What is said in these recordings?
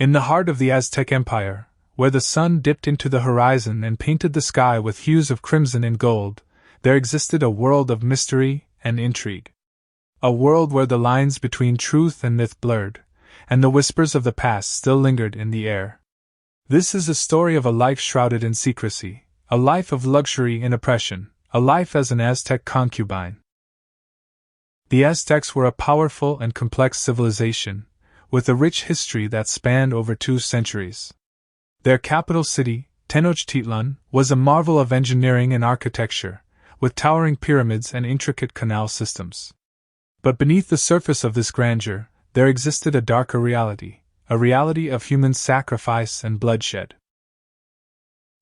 In the heart of the Aztec Empire, where the sun dipped into the horizon and painted the sky with hues of crimson and gold, there existed a world of mystery and intrigue. A world where the lines between truth and myth blurred, and the whispers of the past still lingered in the air. This is a story of a life shrouded in secrecy, a life of luxury and oppression, a life as an Aztec concubine. The Aztecs were a powerful and complex civilization, with a rich history that spanned over 2 centuries. Their capital city, Tenochtitlan, was a marvel of engineering and architecture, with towering pyramids and intricate canal systems. But beneath the surface of this grandeur, there existed a darker reality, a reality of human sacrifice and bloodshed.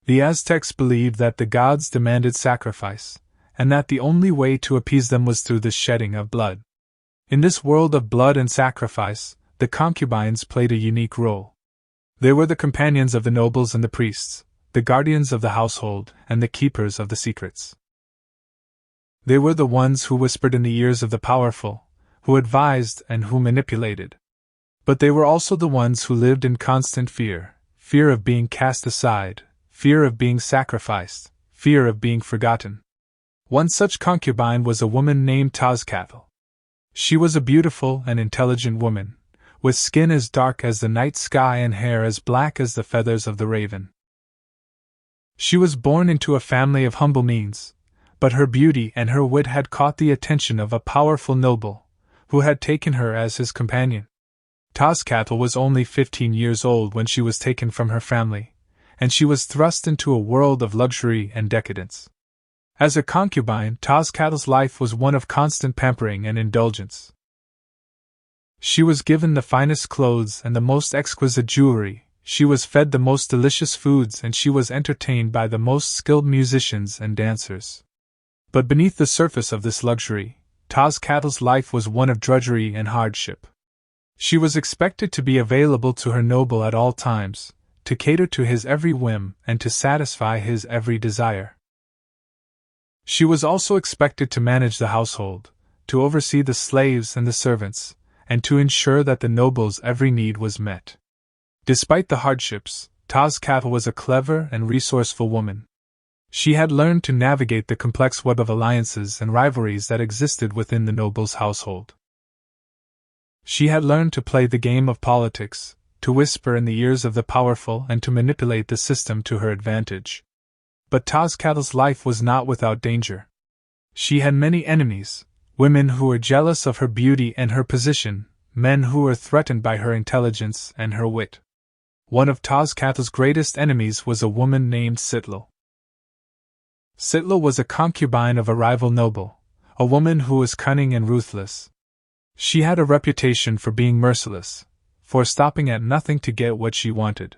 The Aztecs believed that the gods demanded sacrifice, and that the only way to appease them was through the shedding of blood. In this world of blood and sacrifice, the concubines played a unique role. They were the companions of the nobles and the priests, the guardians of the household, and the keepers of the secrets. They were the ones who whispered in the ears of the powerful, who advised and who manipulated. But they were also the ones who lived in constant fear, fear of being cast aside, fear of being sacrificed, fear of being forgotten. One such concubine was a woman named Tezcatl. She was a beautiful and intelligent woman, with skin as dark as the night sky and hair as black as the feathers of the raven. She was born into a family of humble means, but her beauty and her wit had caught the attention of a powerful noble, who had taken her as his companion. Tezcatl was only 15 years old when she was taken from her family, and she was thrust into a world of luxury and decadence. As a concubine, Tezcatl's life was one of constant pampering and indulgence. She was given the finest clothes and the most exquisite jewelry, she was fed the most delicious foods, and she was entertained by the most skilled musicians and dancers. But beneath the surface of this luxury, Tezcatl's life was one of drudgery and hardship. She was expected to be available to her noble at all times, to cater to his every whim and to satisfy his every desire. She was also expected to manage the household, to oversee the slaves and the servants, and to ensure that the noble's every need was met. Despite the hardships, Tezcatl was a clever and resourceful woman. She had learned to navigate the complex web of alliances and rivalries that existed within the noble's household. She had learned to play the game of politics, to whisper in the ears of the powerful and to manipulate the system to her advantage. But Tezcatl's life was not without danger. She had many enemies, women who were jealous of her beauty and her position, men who were threatened by her intelligence and her wit. One of Tezcatl's greatest enemies was a woman named Citla. Citla was a concubine of a rival noble, a woman who was cunning and ruthless. She had a reputation for being merciless, for stopping at nothing to get what she wanted.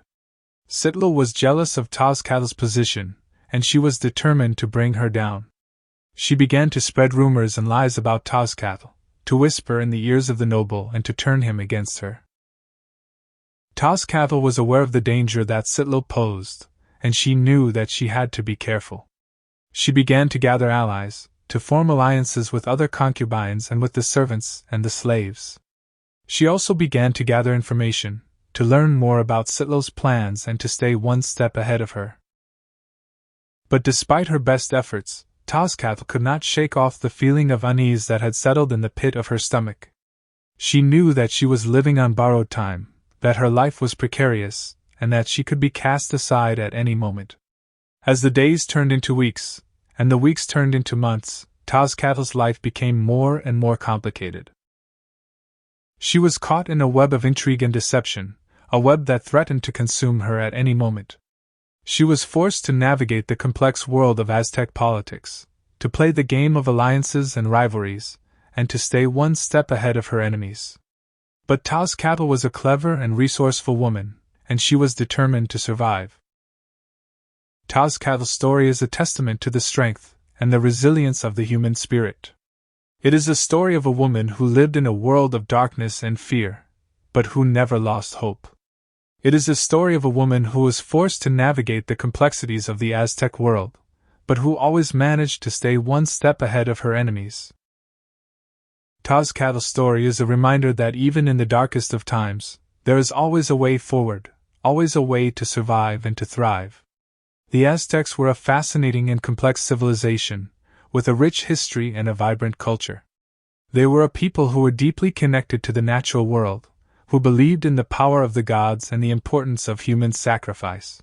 Citla was jealous of Tezcatl's position, and she was determined to bring her down. She began to spread rumors and lies about Tezcatl, to whisper in the ears of the noble and to turn him against her. Tezcatl was aware of the danger that Citla posed, and she knew that she had to be careful. She began to gather allies, to form alliances with other concubines and with the servants and the slaves. She also began to gather information, to learn more about Citla's plans and to stay one step ahead of her. But despite her best efforts, Tezcatl could not shake off the feeling of unease that had settled in the pit of her stomach. She knew that she was living on borrowed time, that her life was precarious, and that she could be cast aside at any moment. As the days turned into weeks, and the weeks turned into months, Tezcatl's life became more and more complicated. She was caught in a web of intrigue and deception, a web that threatened to consume her at any moment. She was forced to navigate the complex world of Aztec politics, to play the game of alliances and rivalries, and to stay one step ahead of her enemies. But Tezcatl was a clever and resourceful woman, and she was determined to survive. Tezcatl's story is a testament to the strength and the resilience of the human spirit. It is a story of a woman who lived in a world of darkness and fear, but who never lost hope. It is a story of a woman who was forced to navigate the complexities of the Aztec world, but who always managed to stay one step ahead of her enemies. Tezcatl's story is a reminder that even in the darkest of times, There is always a way forward, always a way to survive and to thrive. The Aztecs were a fascinating and complex civilization, with a rich history and a vibrant culture. They were a people who were deeply connected to the natural world, who believed in the power of the gods and the importance of human sacrifice.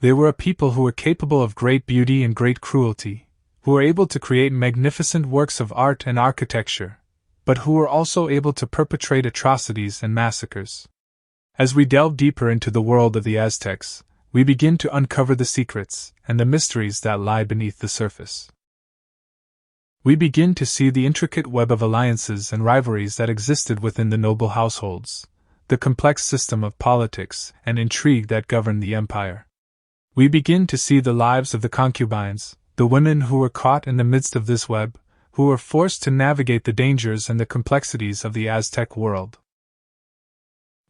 They were a people who were capable of great beauty and great cruelty, who were able to create magnificent works of art and architecture, but who were also able to perpetrate atrocities and massacres. As we delve deeper into the world of the Aztecs, we begin to uncover the secrets and the mysteries that lie beneath the surface. We begin to see the intricate web of alliances and rivalries that existed within the noble households, the complex system of politics and intrigue that governed the empire. We begin to see the lives of the concubines, the women who were caught in the midst of this web, who were forced to navigate the dangers and the complexities of the Aztec world.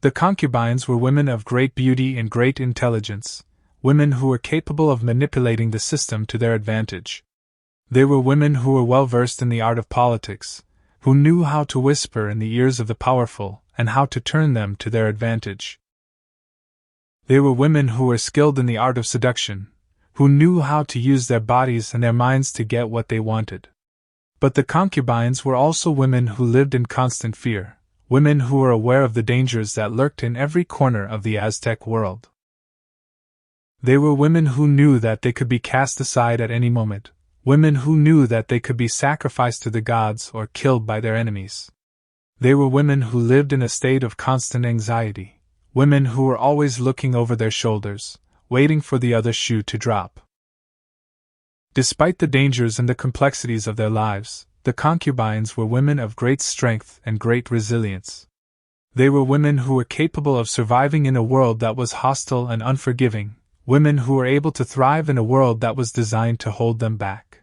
The concubines were women of great beauty and great intelligence, women who were capable of manipulating the system to their advantage. They were women who were well versed in the art of politics, who knew how to whisper in the ears of the powerful and how to turn them to their advantage. They were women who were skilled in the art of seduction, who knew how to use their bodies and their minds to get what they wanted. But the concubines were also women who lived in constant fear, women who were aware of the dangers that lurked in every corner of the Aztec world. They were women who knew that they could be cast aside at any moment, women who knew that they could be sacrificed to the gods or killed by their enemies. They were women who lived in a state of constant anxiety, women who were always looking over their shoulders, waiting for the other shoe to drop. Despite the dangers and the complexities of their lives, the concubines were women of great strength and great resilience. They were women who were capable of surviving in a world that was hostile and unforgiving, women who were able to thrive in a world that was designed to hold them back.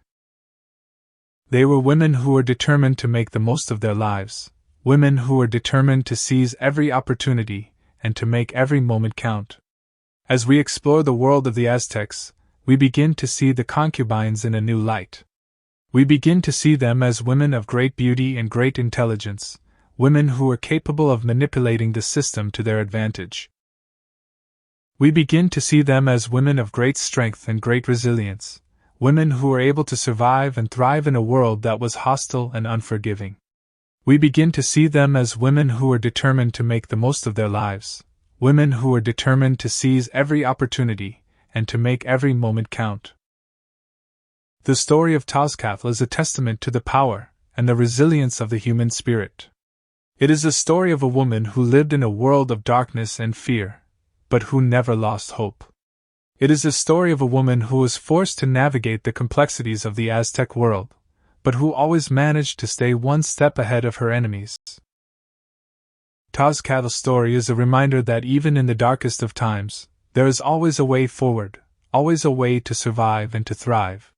They were women who were determined to make the most of their lives, women who were determined to seize every opportunity and to make every moment count. As we explore the world of the Aztecs, we begin to see the concubines in a new light. We begin to see them as women of great beauty and great intelligence, women who were capable of manipulating the system to their advantage. We begin to see them as women of great strength and great resilience, women who were able to survive and thrive in a world that was hostile and unforgiving. We begin to see them as women who were determined to make the most of their lives, women who were determined to seize every opportunity and to make every moment count. The story of Tezcatl is a testament to the power and the resilience of the human spirit. It is a story of a woman who lived in a world of darkness and fear, but who never lost hope. It is a story of a woman who was forced to navigate the complexities of the Aztec world, but who always managed to stay one step ahead of her enemies. Tezcatl's story is a reminder that even in the darkest of times, there is always a way forward, always a way to survive and to thrive.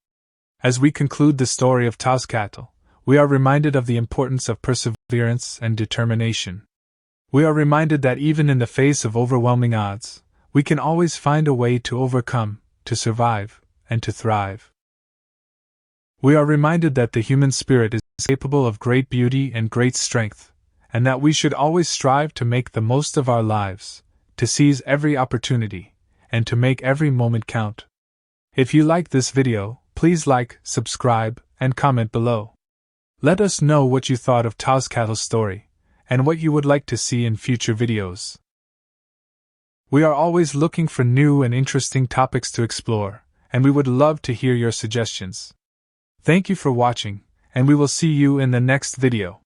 As we conclude the story of Tezcatl, we are reminded of the importance of perseverance and determination. We are reminded that even in the face of overwhelming odds, we can always find a way to overcome, to survive, and to thrive. We are reminded that the human spirit is capable of great beauty and great strength, and that we should always strive to make the most of our lives, to seize every opportunity, and to make every moment count. If you like this video, please like, subscribe, and comment below. Let us know what you thought of Tezcatl's story, and what you would like to see in future videos. We are always looking for new and interesting topics to explore, and we would love to hear your suggestions. Thank you for watching, and we will see you in the next video.